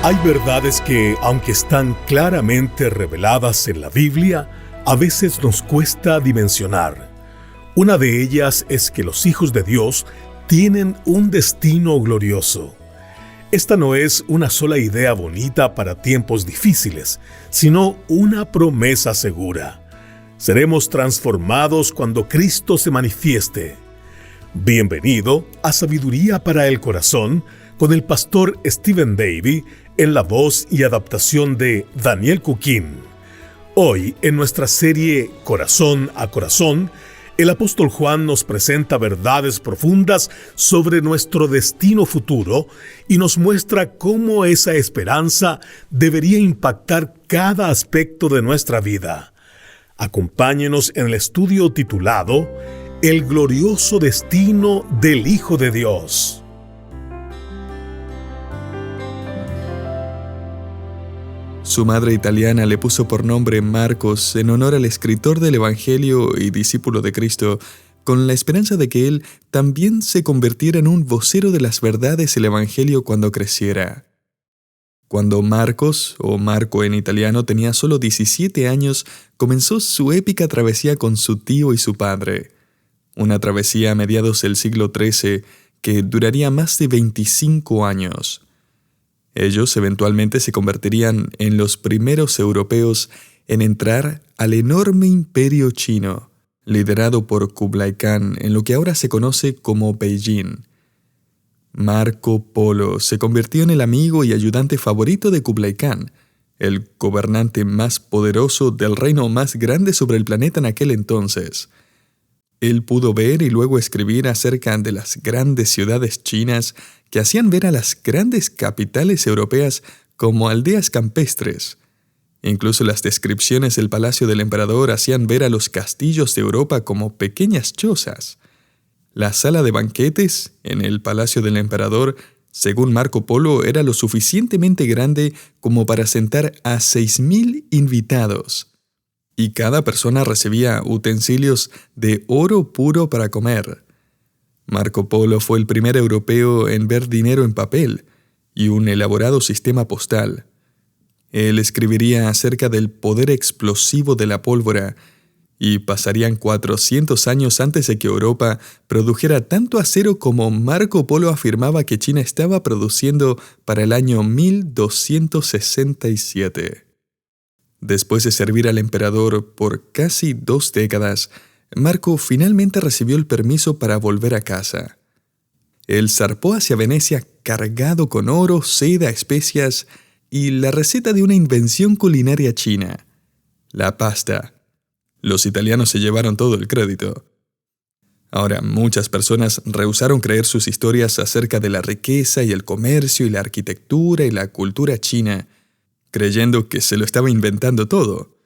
Hay verdades que, aunque están claramente reveladas en la Biblia, a veces nos cuesta dimensionar. Una de ellas es que los hijos de Dios tienen un destino glorioso. Esta no es una sola idea bonita para tiempos difíciles, sino una promesa segura. Seremos transformados cuando Cristo se manifieste. Bienvenido a Sabiduría para el Corazón con el pastor Stephen Davey en la voz y adaptación de Daniel Cuquín. Hoy, en nuestra serie Corazón a Corazón, el apóstol Juan nos presenta verdades profundas sobre nuestro destino futuro y nos muestra cómo esa esperanza debería impactar cada aspecto de nuestra vida. Acompáñenos en el estudio titulado El glorioso destino del Hijo de Dios. Su madre italiana le puso por nombre Marcos en honor al escritor del Evangelio y discípulo de Cristo, con la esperanza de que él también se convirtiera en un vocero de las verdades del Evangelio cuando creciera. Cuando Marcos, o Marco en italiano, tenía solo 17 años, comenzó su épica travesía con su tío y su padre. Una travesía a mediados del siglo XIII que duraría más de 25 años. Ellos eventualmente se convertirían en los primeros europeos en entrar al enorme imperio chino, liderado por Kublai Khan en lo que ahora se conoce como Beijing. Marco Polo se convirtió en el amigo y ayudante favorito de Kublai Khan, el gobernante más poderoso del reino más grande sobre el planeta en aquel entonces. Él pudo ver y luego escribir acerca de las grandes ciudades chinas que hacían ver a las grandes capitales europeas como aldeas campestres. Incluso las descripciones del palacio del emperador hacían ver a los castillos de Europa como pequeñas chozas. La sala de banquetes en el palacio del emperador, según Marco Polo, era lo suficientemente grande como para sentar a 6,000 invitados. Y cada persona recibía utensilios de oro puro para comer. Marco Polo fue el primer europeo en ver dinero en papel y un elaborado sistema postal. Él escribiría acerca del poder explosivo de la pólvora y pasarían 400 años antes de que Europa produjera tanto acero como Marco Polo afirmaba que China estaba produciendo para el año 1267. Después de servir al emperador por casi 2 décadas, Marco finalmente recibió el permiso para volver a casa. Él zarpó hacia Venecia cargado con oro, seda, especias y la receta de una invención culinaria china, la pasta. Los italianos se llevaron todo el crédito. Ahora, muchas personas rehusaron creer sus historias acerca de la riqueza y el comercio y la arquitectura y la cultura china, creyendo que se lo estaba inventando todo.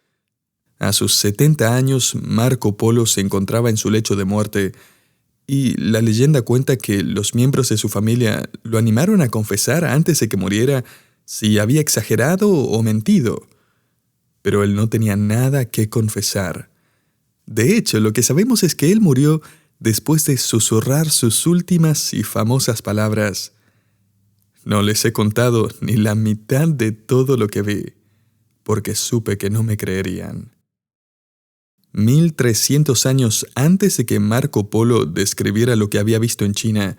A sus 70 años, Marco Polo se encontraba en su lecho de muerte, y la leyenda cuenta que los miembros de su familia lo animaron a confesar antes de que muriera si había exagerado o mentido. Pero él no tenía nada que confesar. De hecho, lo que sabemos es que él murió después de susurrar sus últimas y famosas palabras: «No les he contado ni la mitad de todo lo que vi, porque supe que no me creerían». 1300 años antes de que Marco Polo describiera lo que había visto en China,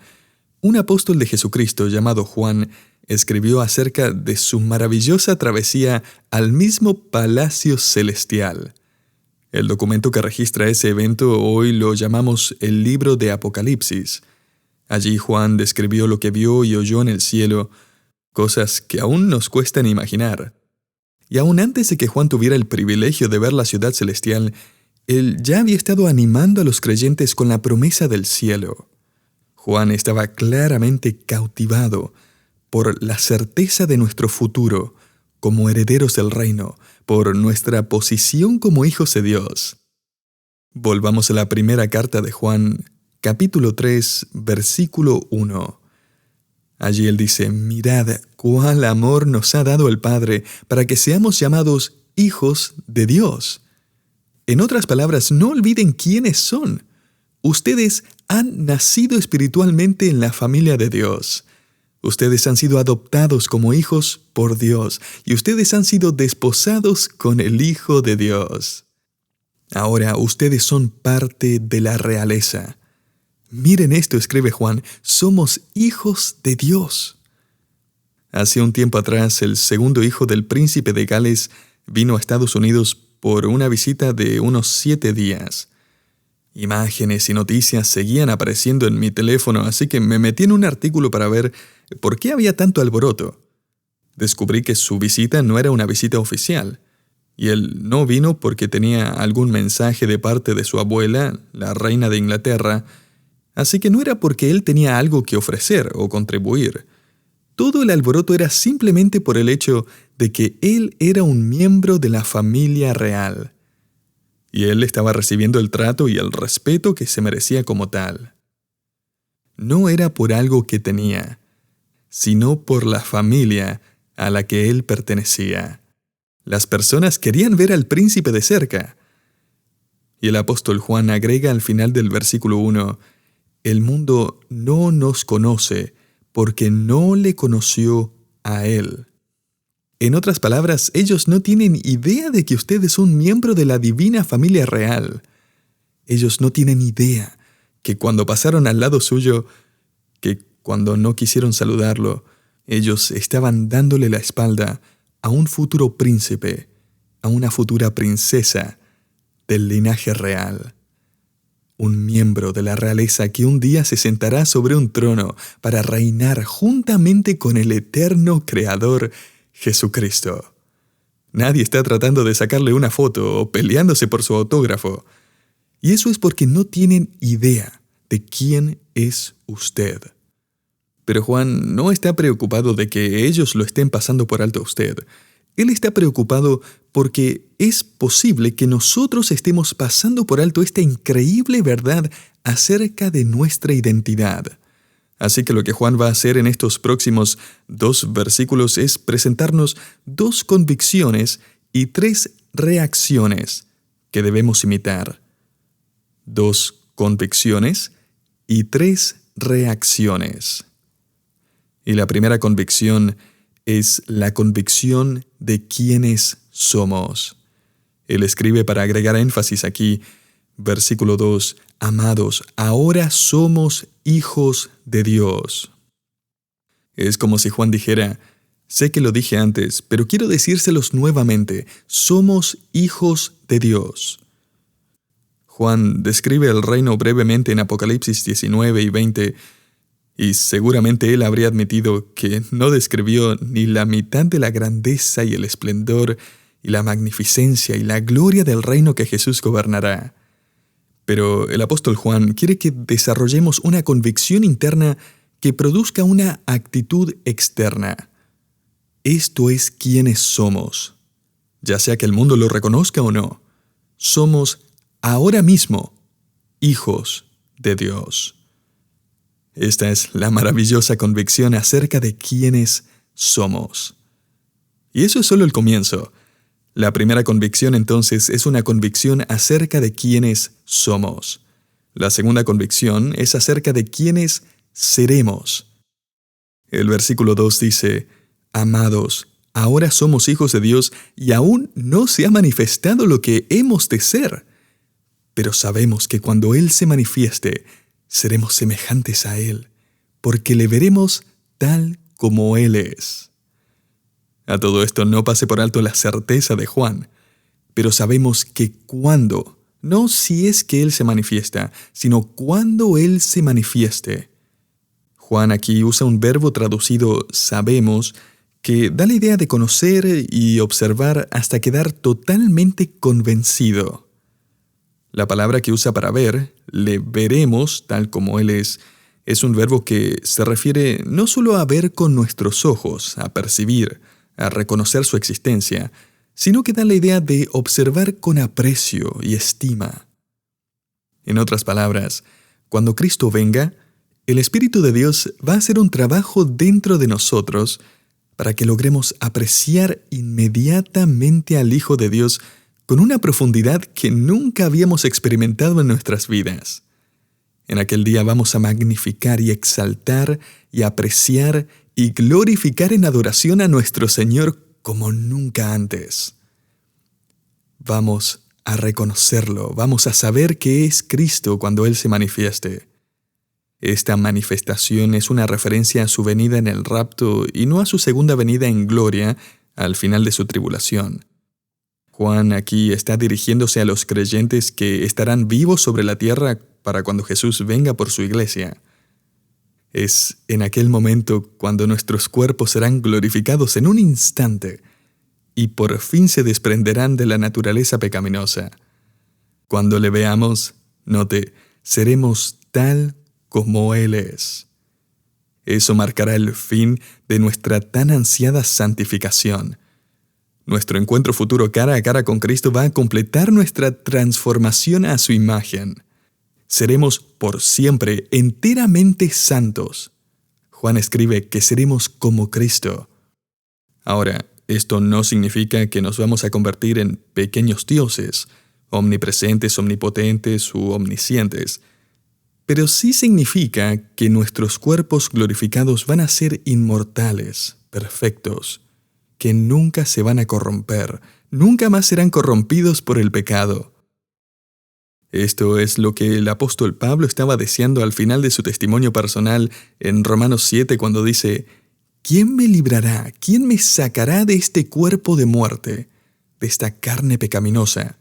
un apóstol de Jesucristo llamado Juan escribió acerca de su maravillosa travesía al mismo palacio celestial. El documento que registra ese evento hoy lo llamamos el libro de Apocalipsis. Allí Juan describió lo que vio y oyó en el cielo, cosas que aún nos cuestan imaginar. Y aún antes de que Juan tuviera el privilegio de ver la ciudad celestial, él ya había estado animando a los creyentes con la promesa del cielo. Juan estaba claramente cautivado por la certeza de nuestro futuro como herederos del reino, por nuestra posición como hijos de Dios. Volvamos a la primera carta de Juan, capítulo 3, versículo 1. Allí él dice: «Mirad cuál amor nos ha dado el Padre para que seamos llamados hijos de Dios». En otras palabras, no olviden quiénes son. Ustedes han nacido espiritualmente en la familia de Dios. Ustedes han sido adoptados como hijos por Dios y ustedes han sido desposados con el Hijo de Dios. Ahora ustedes son parte de la realeza. Miren esto, escribe Juan, somos hijos de Dios. Hace un tiempo atrás, el segundo hijo del príncipe de Gales vino a Estados Unidos por una visita de unos 7 días. Imágenes y noticias seguían apareciendo en mi teléfono, así que me metí en un artículo para ver por qué había tanto alboroto. Descubrí que su visita no era una visita oficial, y él no vino porque tenía algún mensaje de parte de su abuela, la reina de Inglaterra, así que no era porque él tenía algo que ofrecer o contribuir. Todo el alboroto era simplemente por el hecho de que él era un miembro de la familia real. Y él estaba recibiendo el trato y el respeto que se merecía como tal. No era por algo que tenía, sino por la familia a la que él pertenecía. Las personas querían ver al príncipe de cerca. Y el apóstol Juan agrega al final del versículo 1, «El mundo no nos conoce porque no le conoció a él». En otras palabras, ellos no tienen idea de que usted es un miembro de la divina familia real. Ellos no tienen idea que cuando pasaron al lado suyo, que cuando no quisieron saludarlo, ellos estaban dándole la espalda a un futuro príncipe, a una futura princesa del linaje real. Un miembro de la realeza que un día se sentará sobre un trono para reinar juntamente con el eterno Creador Jesucristo. Nadie está tratando de sacarle una foto o peleándose por su autógrafo. Y eso es porque no tienen idea de quién es usted. Pero Juan no está preocupado de que ellos lo estén pasando por alto a usted. Él está preocupado porque es posible que nosotros estemos pasando por alto esta increíble verdad acerca de nuestra identidad. Así que lo que Juan va a hacer en estos próximos 2 versículos es presentarnos 2 convicciones y 3 reacciones que debemos imitar. 2 convicciones y 3 reacciones. Y la primera convicción es la convicción de quiénes somos. Él escribe para agregar énfasis aquí, versículo 2, «Amados, ahora somos hijos de Dios». Es como si Juan dijera, sé que lo dije antes, pero quiero decírselos nuevamente, somos hijos de Dios. Juan describe el reino brevemente en Apocalipsis 19 y 20, y seguramente él habría admitido que no describió ni la mitad de la grandeza y el esplendor y la magnificencia y la gloria del reino que Jesús gobernará. Pero el apóstol Juan quiere que desarrollemos una convicción interna que produzca una actitud externa. Esto es quienes somos. Ya sea que el mundo lo reconozca o no, somos ahora mismo hijos de Dios. Esta es la maravillosa convicción acerca de quiénes somos. Y eso es solo el comienzo. La primera convicción entonces es una convicción acerca de quiénes somos. La segunda convicción es acerca de quiénes seremos. El versículo 2 dice, «Amados, ahora somos hijos de Dios y aún no se ha manifestado lo que hemos de ser. Pero sabemos que cuando Él se manifieste, seremos semejantes a Él, porque le veremos tal como Él es». A todo esto no pase por alto la certeza de Juan, pero sabemos que cuando, no si es que Él se manifiesta, sino cuando Él se manifieste. Juan aquí usa un verbo traducido sabemos, que da la idea de conocer y observar hasta quedar totalmente convencido. La palabra que usa para ver, le veremos tal como Él es un verbo que se refiere no solo a ver con nuestros ojos, a percibir, a reconocer su existencia, sino que da la idea de observar con aprecio y estima. En otras palabras, cuando Cristo venga, el Espíritu de Dios va a hacer un trabajo dentro de nosotros para que logremos apreciar inmediatamente al Hijo de Dios con una profundidad que nunca habíamos experimentado en nuestras vidas. En aquel día vamos a magnificar y exaltar y apreciar y glorificar en adoración a nuestro Señor como nunca antes. Vamos a reconocerlo, vamos a saber que es Cristo cuando Él se manifieste. Esta manifestación es una referencia a su venida en el rapto y no a su segunda venida en gloria al final de su tribulación. Juan aquí está dirigiéndose a los creyentes que estarán vivos sobre la tierra para cuando Jesús venga por su iglesia. Es en aquel momento cuando nuestros cuerpos serán glorificados en un instante y por fin se desprenderán de la naturaleza pecaminosa. Cuando le veamos, note, seremos tal como Él es. Eso marcará el fin de nuestra tan ansiada santificación. Nuestro encuentro futuro cara a cara con Cristo va a completar nuestra transformación a su imagen. Seremos por siempre enteramente santos. Juan escribe que seremos como Cristo. Ahora, esto no significa que nos vamos a convertir en pequeños dioses, omnipresentes, omnipotentes u omniscientes. Pero sí significa que nuestros cuerpos glorificados van a ser inmortales, perfectos, que nunca se van a corromper, nunca más serán corrompidos por el pecado. Esto es lo que el apóstol Pablo estaba deseando al final de su testimonio personal en Romanos 7 cuando dice: ¿Quién me librará? ¿Quién me sacará de este cuerpo de muerte, de esta carne pecaminosa?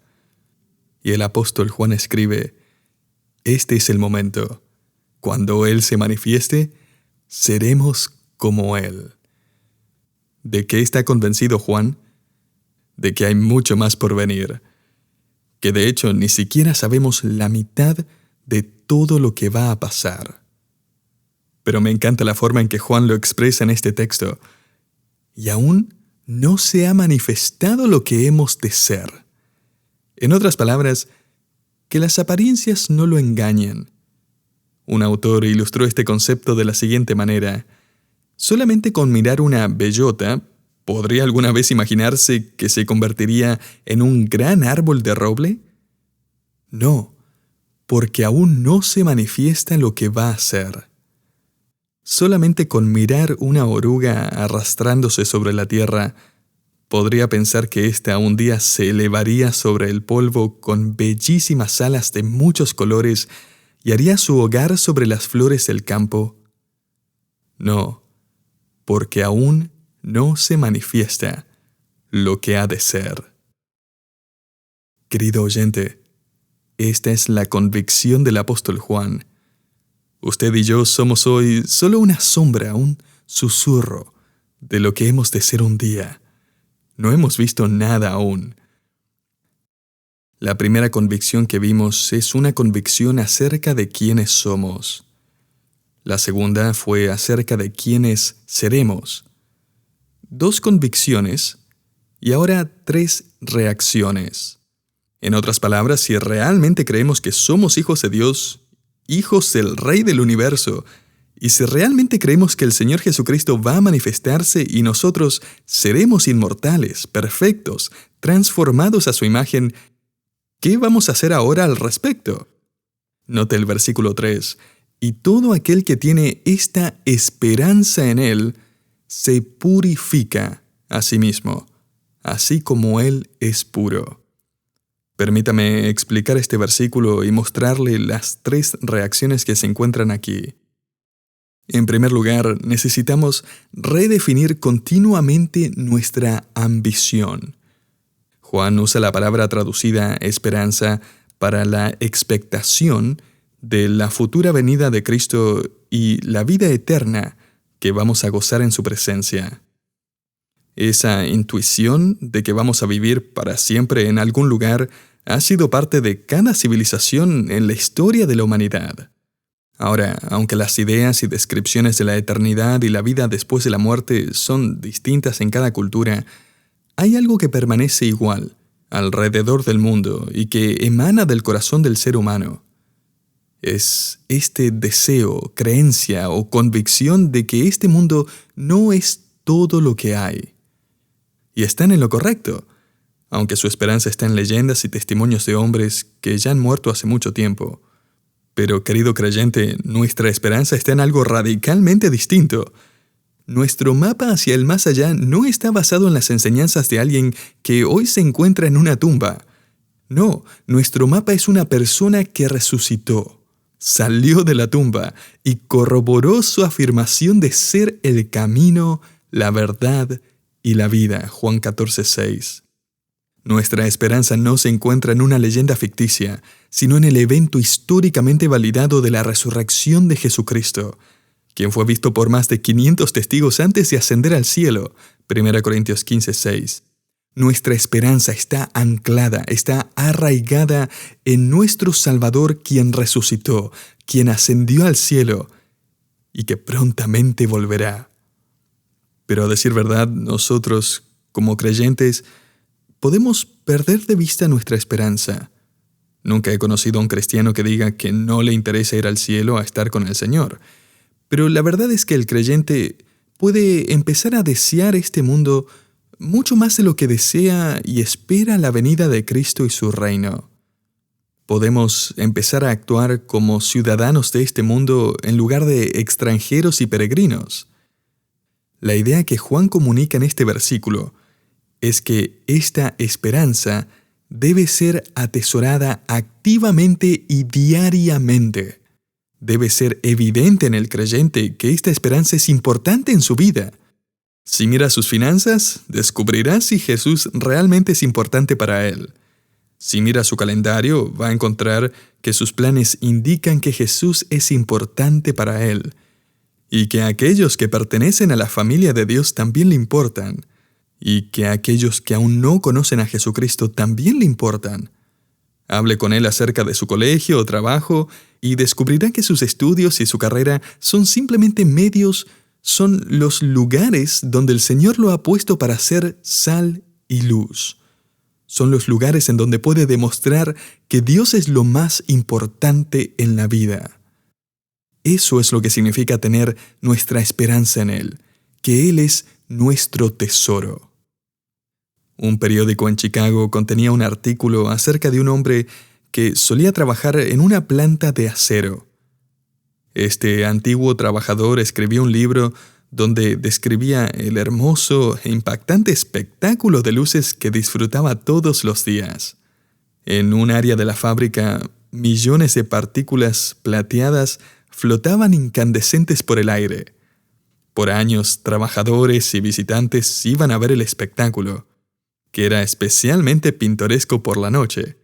Y el apóstol Juan escribe: Este es el momento. Cuando Él se manifieste, seremos como Él. ¿De qué está convencido Juan? De que hay mucho más por venir. Que de hecho ni siquiera sabemos la mitad de todo lo que va a pasar. Pero me encanta la forma en que Juan lo expresa en este texto. Y aún no se ha manifestado lo que hemos de ser. En otras palabras, que las apariencias no lo engañen. Un autor ilustró este concepto de la siguiente manera: solamente con mirar una bellota, ¿podría alguna vez imaginarse que se convertiría en un gran árbol de roble? No, porque aún no se manifiesta lo que va a ser. Solamente con mirar una oruga arrastrándose sobre la tierra, podría pensar que ésta un día se elevaría sobre el polvo con bellísimas alas de muchos colores y haría su hogar sobre las flores del campo. No, porque aún no se manifiesta lo que ha de ser. Querido oyente, esta es la convicción del apóstol Juan. Usted y yo somos hoy solo una sombra, un susurro de lo que hemos de ser un día. No hemos visto nada aún. La primera convicción que vimos es una convicción acerca de quiénes somos. La segunda fue acerca de quiénes seremos. 2 convicciones y ahora 3 reacciones. En otras palabras, si realmente creemos que somos hijos de Dios, hijos del Rey del Universo, y si realmente creemos que el Señor Jesucristo va a manifestarse y nosotros seremos inmortales, perfectos, transformados a su imagen, ¿qué vamos a hacer ahora al respecto? Note el versículo 3. Y todo aquel que tiene esta esperanza en Él, se purifica a sí mismo, así como Él es puro. Permítame explicar este versículo y mostrarle las 3 reacciones que se encuentran aquí. En primer lugar, necesitamos redefinir continuamente nuestra ambición. Juan usa la palabra traducida esperanza para la expectación de la futura venida de Cristo y la vida eterna que vamos a gozar en su presencia. Esa intuición de que vamos a vivir para siempre en algún lugar ha sido parte de cada civilización en la historia de la humanidad. Ahora, aunque las ideas y descripciones de la eternidad y la vida después de la muerte son distintas en cada cultura, hay algo que permanece igual alrededor del mundo y que emana del corazón del ser humano. Es este deseo, creencia o convicción de que este mundo no es todo lo que hay. Y están en lo correcto, aunque su esperanza está en leyendas y testimonios de hombres que ya han muerto hace mucho tiempo. Pero, querido creyente, nuestra esperanza está en algo radicalmente distinto. Nuestro mapa hacia el más allá no está basado en las enseñanzas de alguien que hoy se encuentra en una tumba. No, nuestro mapa es una persona que resucitó, salió de la tumba y corroboró su afirmación de ser el camino, la verdad y la vida. Juan 14:6. Nuestra esperanza no se encuentra en una leyenda ficticia, sino en el evento históricamente validado de la resurrección de Jesucristo, quien fue visto por más de 500 testigos antes de ascender al cielo. 1 Corintios 15:6. Nuestra esperanza está anclada, está arraigada en nuestro Salvador, quien resucitó, quien ascendió al cielo y que prontamente volverá. Pero a decir verdad, nosotros, como creyentes, podemos perder de vista nuestra esperanza. Nunca he conocido a un cristiano que diga que no le interesa ir al cielo a estar con el Señor. Pero la verdad es que el creyente puede empezar a desear este mundo mucho más de lo que desea y espera la venida de Cristo y su reino. Podemos empezar a actuar como ciudadanos de este mundo en lugar de extranjeros y peregrinos. La idea que Juan comunica en este versículo es que esta esperanza debe ser atesorada activamente y diariamente. Debe ser evidente en el creyente que esta esperanza es importante en su vida. Si mira sus finanzas, descubrirá si Jesús realmente es importante para él. Si mira su calendario, va a encontrar que sus planes indican que Jesús es importante para él y que aquellos que pertenecen a la familia de Dios también le importan y que aquellos que aún no conocen a Jesucristo también le importan. Hable con él acerca de su colegio o trabajo y descubrirá que sus estudios y su carrera son simplemente medios, son los lugares donde el Señor lo ha puesto para ser sal y luz. Son los lugares en donde puede demostrar que Dios es lo más importante en la vida. Eso es lo que significa tener nuestra esperanza en Él, que Él es nuestro tesoro. Un periódico en Chicago contenía un artículo acerca de un hombre que solía trabajar en una planta de acero. Este antiguo trabajador escribió un libro donde describía el hermoso e impactante espectáculo de luces que disfrutaba todos los días. En un área de la fábrica, millones de partículas plateadas flotaban incandescentes por el aire. Por años, trabajadores y visitantes iban a ver el espectáculo, que era especialmente pintoresco por la noche.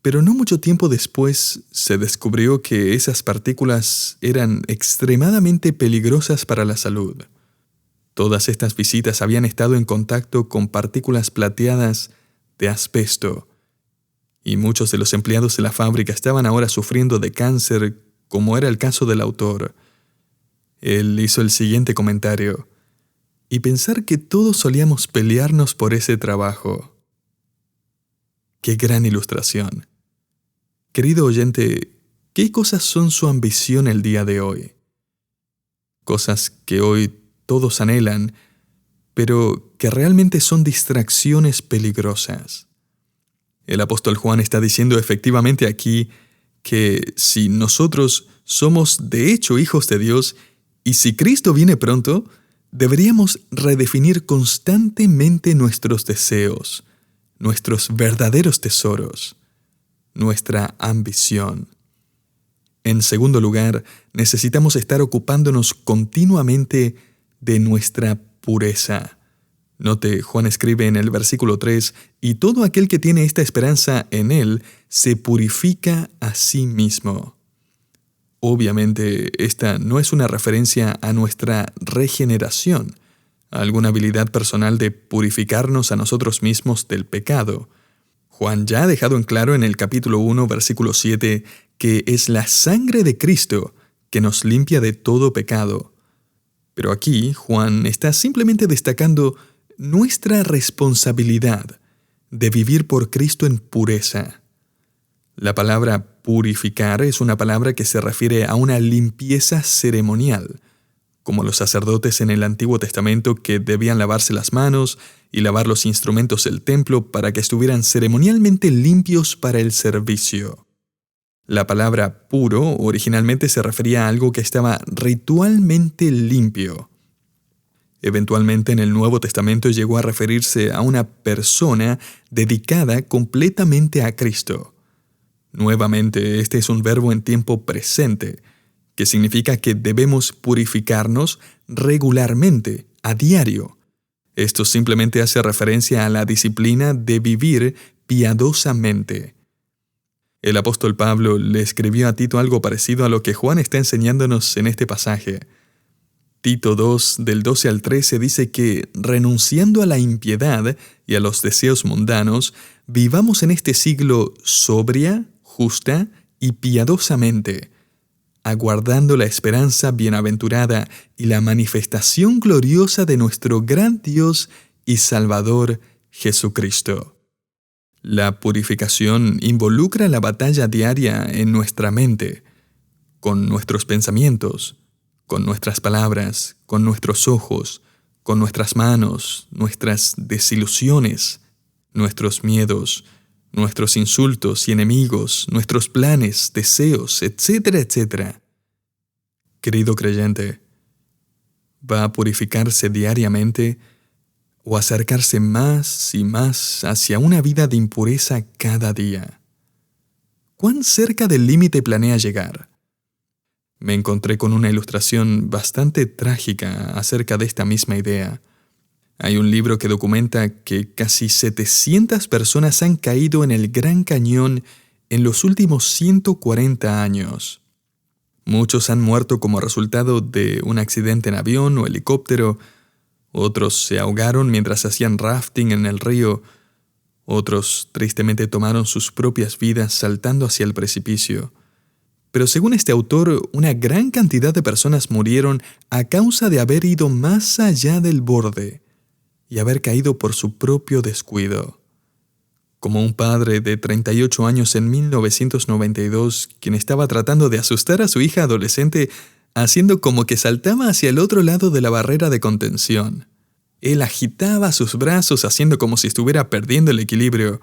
Pero no mucho tiempo después se descubrió que esas partículas eran extremadamente peligrosas para la salud. Todas estas visitas habían estado en contacto con partículas plateadas de asbesto, y muchos de los empleados de la fábrica estaban ahora sufriendo de cáncer, como era el caso del autor. Él hizo el siguiente comentario: y pensar que todos solíamos pelearnos por ese trabajo. ¡Qué gran ilustración! Querido oyente, ¿qué cosas son su ambición el día de hoy? Cosas que hoy todos anhelan, pero que realmente son distracciones peligrosas. El apóstol Juan está diciendo efectivamente aquí que si nosotros somos de hecho hijos de Dios y si Cristo viene pronto, deberíamos redefinir constantemente nuestros deseos, nuestros verdaderos tesoros, nuestra ambición. En segundo lugar, necesitamos estar ocupándonos continuamente de nuestra pureza. Note, Juan escribe en el versículo 3, y todo aquel que tiene esta esperanza en Él se purifica a sí mismo. Obviamente, esta no es una referencia a nuestra regeneración, a alguna habilidad personal de purificarnos a nosotros mismos del pecado. Juan ya ha dejado en claro en el capítulo 1, versículo 7, que es la sangre de Cristo que nos limpia de todo pecado. Pero aquí, Juan está simplemente destacando nuestra responsabilidad de vivir por Cristo en pureza. La palabra purificar es una palabra que se refiere a una limpieza ceremonial, como los sacerdotes en el Antiguo Testamento que debían lavarse las manos y lavar los instrumentos del templo para que estuvieran ceremonialmente limpios para el servicio. La palabra puro originalmente se refería a algo que estaba ritualmente limpio. Eventualmente en el Nuevo Testamento llegó a referirse a una persona dedicada completamente a Cristo. Nuevamente, este es un verbo en tiempo presente, que significa que debemos purificarnos regularmente, a diario. Esto simplemente hace referencia a la disciplina de vivir piadosamente. El apóstol Pablo le escribió a Tito algo parecido a lo que Juan está enseñándonos en este pasaje. Tito 2, del 12 al 13, dice que, renunciando a la impiedad y a los deseos mundanos, vivamos en este siglo sobria, justa y piadosamente, aguardando la esperanza bienaventurada y la manifestación gloriosa de nuestro gran Dios y Salvador Jesucristo. La purificación involucra la batalla diaria en nuestra mente, con nuestros pensamientos, con nuestras palabras, con nuestros ojos, con nuestras manos, nuestras desilusiones, nuestros miedos, nuestros insultos y enemigos, nuestros planes, deseos, etcétera, etcétera. Querido creyente, ¿va a purificarse diariamente o acercarse más y más hacia una vida de impureza cada día? ¿Cuán cerca del límite planea llegar? Me encontré con una ilustración bastante trágica acerca de esta misma idea. Hay un libro que documenta que casi 700 personas han caído en el Gran Cañón en los últimos 140 años. Muchos han muerto como resultado de un accidente en avión o helicóptero, otros se ahogaron mientras hacían rafting en el río, otros tristemente tomaron sus propias vidas saltando hacia el precipicio. Pero según este autor, una gran cantidad de personas murieron a causa de haber ido más allá del borde y haber caído por su propio descuido. Como un padre de 38 años en 1992, quien estaba tratando de asustar a su hija adolescente haciendo como que saltaba hacia el otro lado de la barrera de contención. Él agitaba sus brazos haciendo como si estuviera perdiendo el equilibrio.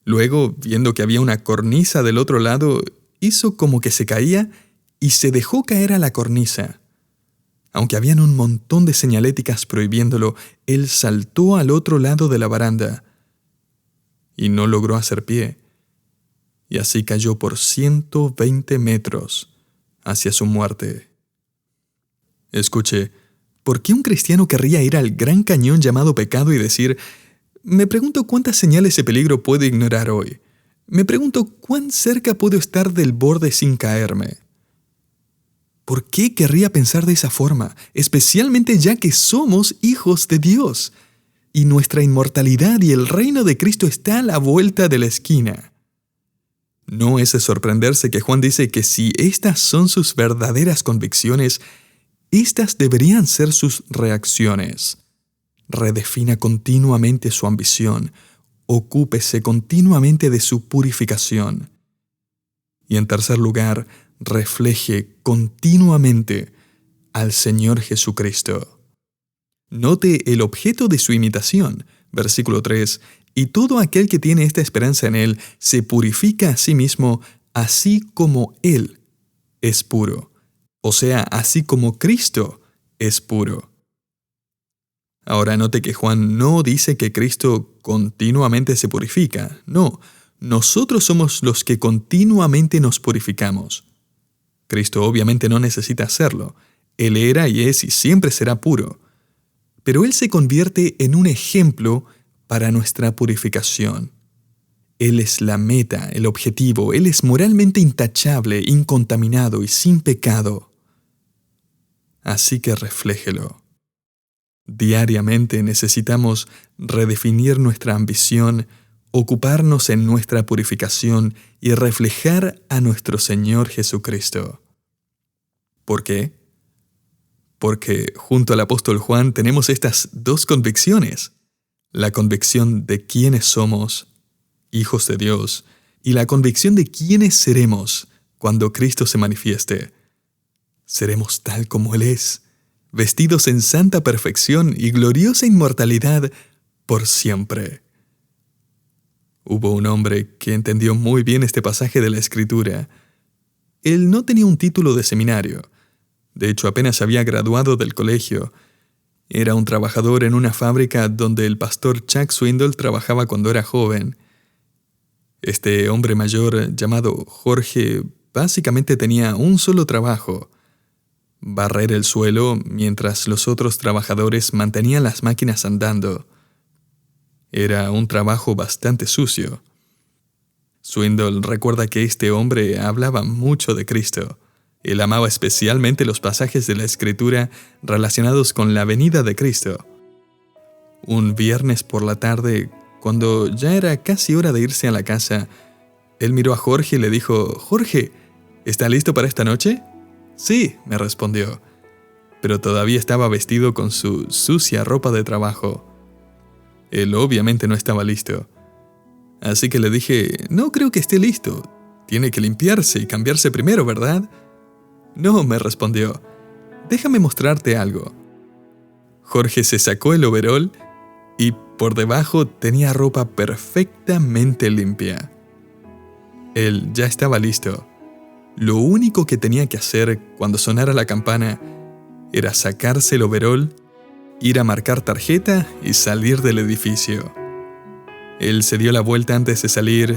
Luego, viendo que había una cornisa del otro lado, hizo como que se caía y se dejó caer a la cornisa. Aunque habían un montón de señaléticas prohibiéndolo, él saltó al otro lado de la baranda y no logró hacer pie. Y así cayó por 120 metros hacia su muerte. Escuche, ¿por qué un cristiano querría ir al gran cañón llamado pecado y decir, me pregunto cuántas señales de peligro puedo ignorar hoy? Me pregunto cuán cerca puedo estar del borde sin caerme. ¿Por qué querría pensar de esa forma? Especialmente ya que somos hijos de Dios y nuestra inmortalidad y el reino de Cristo está a la vuelta de la esquina. No es de sorprenderse que Juan dice que si estas son sus verdaderas convicciones, estas deberían ser sus reacciones. Redefina continuamente su ambición. Ocúpese continuamente de su purificación. Y en tercer lugar, refleje continuamente al Señor Jesucristo. Note el objeto de su imitación, versículo 3, y todo aquel que tiene esta esperanza en Él se purifica a sí mismo, así como Él es puro. O sea, así como Cristo es puro. Ahora note que Juan no dice que Cristo continuamente se purifica. No, nosotros somos los que continuamente nos purificamos. Cristo obviamente no necesita hacerlo. Él era y es y siempre será puro. Pero Él se convierte en un ejemplo para nuestra purificación. Él es la meta, el objetivo. Él es moralmente intachable, incontaminado y sin pecado. Así que refléjelo. Diariamente necesitamos redefinir nuestra ambición, ocuparnos en nuestra purificación y reflejar a nuestro Señor Jesucristo. ¿Por qué? Porque junto al apóstol Juan tenemos estas dos convicciones. La convicción de quiénes somos, hijos de Dios, y la convicción de quiénes seremos cuando Cristo se manifieste. Seremos tal como Él es, vestidos en santa perfección y gloriosa inmortalidad por siempre. Hubo un hombre que entendió muy bien este pasaje de la Escritura. Él no tenía un título de seminario. De hecho, apenas había graduado del colegio. Era un trabajador en una fábrica donde el pastor Chuck Swindoll trabajaba cuando era joven. Este hombre mayor, llamado Jorge, básicamente tenía un solo trabajo: barrer el suelo mientras los otros trabajadores mantenían las máquinas andando. Era un trabajo bastante sucio. Swindoll recuerda que este hombre hablaba mucho de Cristo. Él amaba especialmente los pasajes de la Escritura relacionados con la venida de Cristo. Un viernes por la tarde, cuando ya era casi hora de irse a la casa, él miró a Jorge y le dijo: «Jorge, ¿está listo para esta noche?» «Sí», me respondió, pero todavía estaba vestido con su sucia ropa de trabajo. Él obviamente no estaba listo. Así que le dije: «No creo que esté listo. Tiene que limpiarse y cambiarse primero, ¿verdad?» «No», me respondió. «Déjame mostrarte algo». Jorge se sacó el overol y por debajo tenía ropa perfectamente limpia. Él ya estaba listo. Lo único que tenía que hacer cuando sonara la campana era sacarse el overol, ir a marcar tarjeta y salir del edificio. Él se dio la vuelta antes de salir,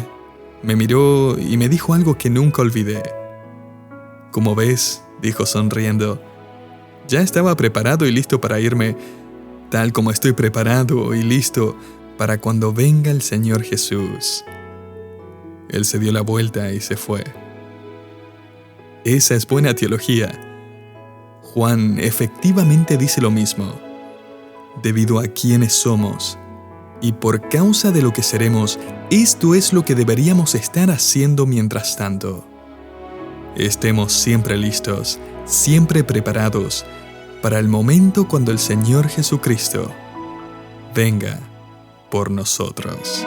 me miró y me dijo algo que nunca olvidé. «Como ves», dijo sonriendo, «ya estaba preparado y listo para irme, tal como estoy preparado y listo para cuando venga el Señor Jesús». Él se dio la vuelta y se fue. Esa es buena teología. Juan efectivamente dice lo mismo. Debido a quienes somos y por causa de lo que seremos, esto es lo que deberíamos estar haciendo mientras tanto. Estemos siempre listos, siempre preparados para el momento cuando el Señor Jesucristo venga por nosotros.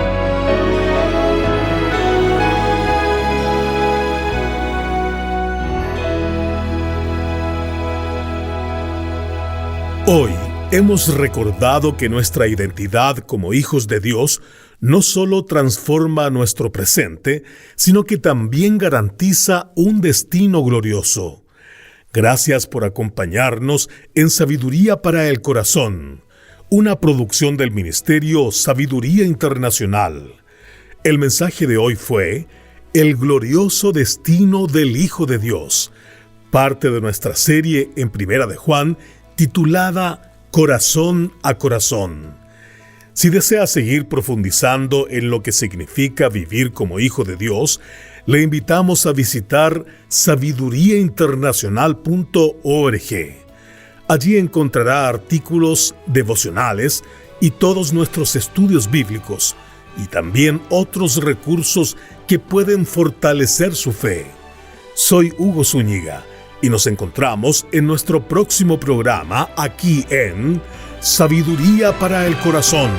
Hoy hemos recordado que nuestra identidad como hijos de Dios no solo transforma nuestro presente, sino que también garantiza un destino glorioso. Gracias por acompañarnos en Sabiduría para el Corazón, una producción del Ministerio Sabiduría Internacional. El mensaje de hoy fue El glorioso destino del Hijo de Dios, parte de nuestra serie en Primera de Juan, titulada Corazón a Corazón. Si desea seguir profundizando en lo que significa vivir como hijo de Dios, le invitamos a visitar sabiduriainternacional.org. Allí encontrará artículos devocionales y todos nuestros estudios bíblicos, y también otros recursos que pueden fortalecer su fe. Soy Hugo Zúñiga, y nos encontramos en nuestro próximo programa aquí en Sabiduría para el Corazón.